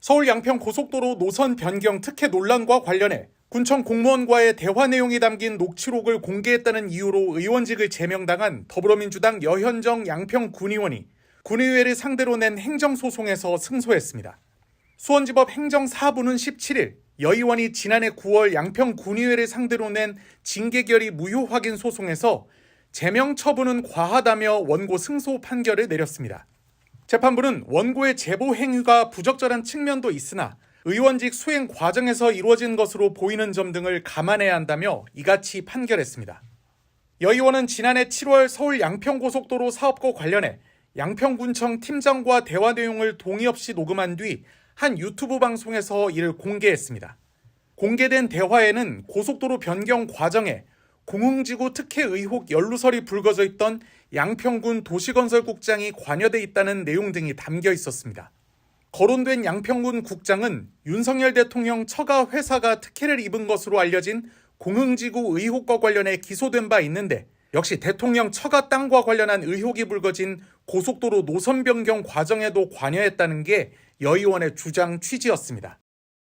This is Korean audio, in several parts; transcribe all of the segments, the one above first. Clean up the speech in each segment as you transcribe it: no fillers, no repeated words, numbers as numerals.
서울 양평 고속도로 노선 변경 특혜 논란과 관련해 군청 공무원과의 대화 내용이 담긴 녹취록을 공개했다는 이유로 의원직을 제명당한 더불어민주당 여현정 양평군의원이 군의회를 상대로 낸 행정소송에서 승소했습니다. 수원지법 행정사부는 17일 여 의원이 지난해 9월 양평군의회를 상대로 낸 징계결의 무효 확인 소송에서 제명 처분은 과하다며 원고 승소 판결을 내렸습니다. 재판부는 원고의 제보 행위가 부적절한 측면도 있으나 의원직 수행 과정에서 이루어진 것으로 보이는 점 등을 감안해야 한다며 이같이 판결했습니다. 여 의원은 지난해 7월 서울 양평고속도로 사업과 관련해 양평군청 팀장과 대화 내용을 동의 없이 녹음한 뒤 한 유튜브 방송에서 이를 공개했습니다. 공개된 대화에는 고속도로 변경 과정에 공흥지구 특혜 의혹 연루설이 불거져 있던 양평군 도시건설국장이 관여돼 있다는 내용 등이 담겨 있었습니다. 거론된 양평군 국장은 윤석열 대통령 처가 회사가 특혜를 입은 것으로 알려진 공흥지구 의혹과 관련해 기소된 바 있는데 역시 대통령 처가 땅과 관련한 의혹이 불거진 고속도로 노선 변경 과정에도 관여했다는 게 여 의원의 주장 취지였습니다.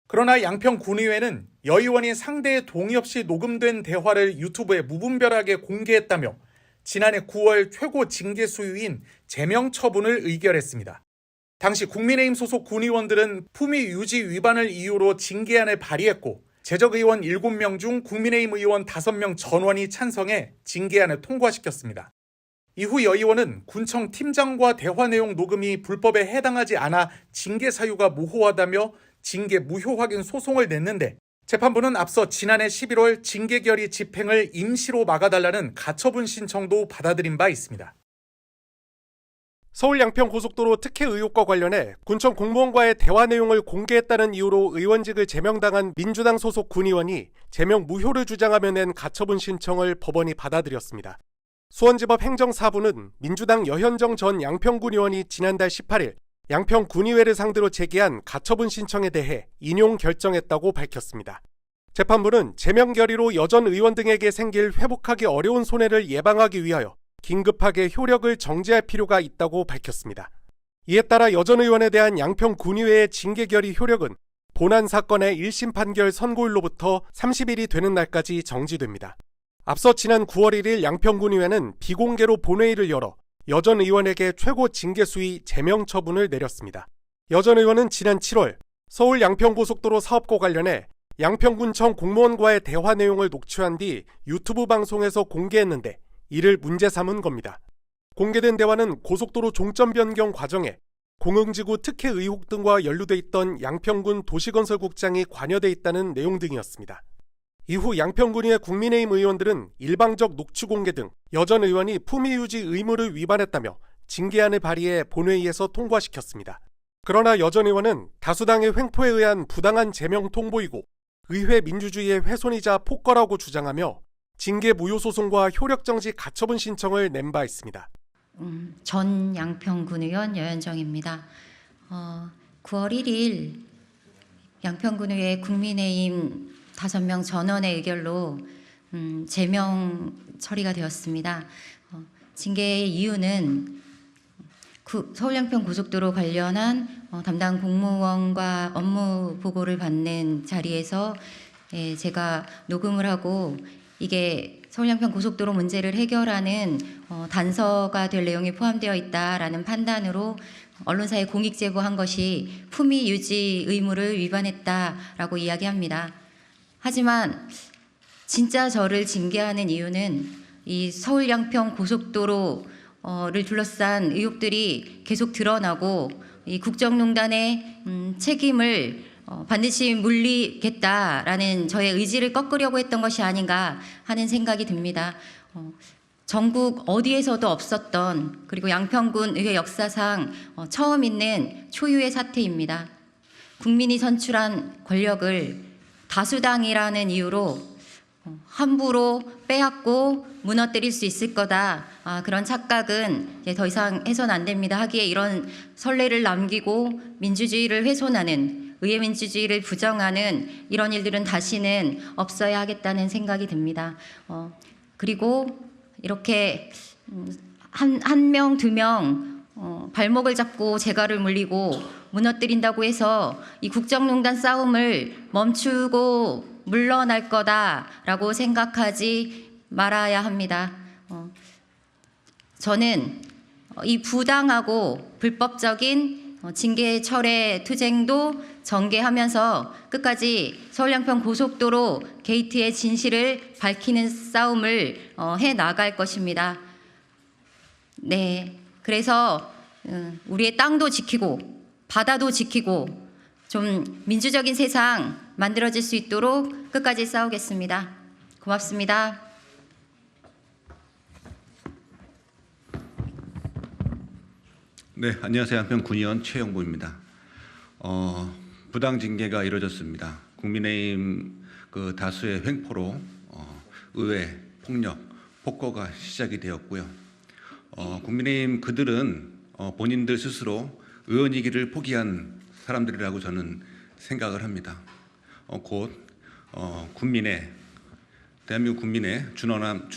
그러나 양평군의회는 여 의원이 상대의 동의 없이 녹음된 대화를 유튜브에 무분별하게 공개했다며 지난해 9월 최고 징계 수위인 제명 처분을 의결했습니다. 당시 국민의힘 소속 군의원들은 품위 유지 위반을 이유로 징계안을 발의했고 재적의원 7명 중 국민의힘 의원 5명 전원이 찬성해 징계안을 통과시켰습니다. 이후 여 의원은 군청 팀장과 대화 내용 녹음이 불법에 해당하지 않아 징계 사유가 모호하다며 징계 무효 확인 소송을 냈는데 재판부는 앞서 지난해 11월 징계결의 집행을 임시로 막아달라는 가처분 신청도 받아들인 바 있습니다. 서울 양평고속도로 특혜 의혹과 관련해 군청 공무원과의 대화 내용을 공개했다는 이유로 의원직을 제명당한 민주당 소속 군의원이 제명 무효를 주장하며 낸 가처분 신청을 법원이 받아들였습니다. 수원지법 행정사부는 민주당 여현정 전 양평군의원이 지난달 18일 양평군의회를 상대로 제기한 가처분 신청에 대해 인용 결정했다고 밝혔습니다. 재판부는 제명 결의로 여전 의원 등에게 생길 회복하기 어려운 손해를 예방하기 위하여 긴급하게 효력을 정지할 필요가 있다고 밝혔습니다. 이에 따라 여전 의원에 대한 양평군의회의 징계 결의 효력은 본안 사건의 1심 판결 선고일로부터 30일이 되는 날까지 정지됩니다. 앞서 지난 9월 1일 양평군의회는 비공개로 본회의를 열어 여전 의원에게 최고 징계 수위 제명 처분을 내렸습니다. 여전 의원은 지난 7월 서울 양평고속도로 사업과 관련해 양평군청 공무원과의 대화 내용을 녹취한 뒤 유튜브 방송에서 공개했는데 이를 문제 삼은 겁니다. 공개된 대화는 고속도로 종점 변경 과정에 공흥지구 특혜 의혹 등과 연루돼 있던 양평군 도시건설국장이 관여돼 있다는 내용 등이었습니다. 이후 양평군의회 국민의힘 의원들은 일방적 녹취 공개 등 여전 의원이 품위 유지 의무를 위반했다며 징계안을 발의해 본회의에서 통과시켰습니다. 그러나 여전 의원은 다수당의 횡포에 의한 부당한 제명 통보이고 의회 민주주의의 훼손이자 폭거라고 주장하며 징계 무효 소송과 효력정지 가처분 신청을 낸 바 있습니다. 전 양평군의원 여현정입니다. 9월 1일 양평군의회 국민의힘 5명 전원의 의결로 제명 처리가 되었습니다. 징계의 이유는 서울 양평 고속도로 관련한 담당 공무원과 업무 보고를 받는 자리에서 제가 녹음을 하고 이게 서울 양평 고속도로 문제를 해결하는 단서가 될 내용이 포함되어 있다라는 판단으로 언론사에 공익 제보한 것이 품위 유지 의무를 위반했다라고 이야기합니다. 하지만 진짜 저를 징계하는 이유는 이 서울 양평 고속도로를 둘러싼 의혹들이 계속 드러나고 이 국정농단의 책임을 반드시 물리겠다라는 저의 의지를 꺾으려고 했던 것이 아닌가 하는 생각이 듭니다. 전국 어디에서도 없었던 그리고 양평군 의회 역사상 처음 있는 초유의 사태입니다. 국민이 선출한 권력을 다수당이라는 이유로 함부로 빼앗고 무너뜨릴 수 있을 거다. 그런 착각은 더 이상 해서는 안 됩니다. 하기에 이런 선례를 남기고 민주주의를 훼손하는 의회 민주주의를 부정하는 이런 일들은 다시는 없어야 하겠다는 생각이 듭니다. 그리고 이렇게 한 명, 두 명 발목을 잡고 재갈을 물리고 무너뜨린다고 해서 이 국정농단 싸움을 멈추고 물러날 거다라고 생각하지 말아야 합니다. 저는 이 부당하고 불법적인 징계 철회 투쟁도 전개하면서 끝까지 서울 양평 고속도로 게이트의 진실을 밝히는 싸움을 해 나갈 것입니다. 네, 그래서 우리의 땅도 지키고 바다도 지키고 좀 민주적인 세상 만들어질 수 있도록 끝까지 싸우겠습니다. 고맙습니다. 네, 안녕하세요. 양평 군의원 최영보입니다. 부당 징계가 이루어졌습니다. 국민의힘 그 다수의 횡포로 의회 폭력, 폭거가 시작이 되었고요. 국민의힘 그들은 본인들 스스로 의원이기를 포기한 사람들이라고 저는 생각을 합니다. 곧 대한민국 국민의 준엄한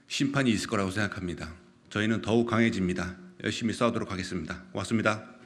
심판이 있을 거라고 생각합니다. 저희는 더욱 강해집니다. 열심히 싸우도록 하겠습니다. 고맙습니다.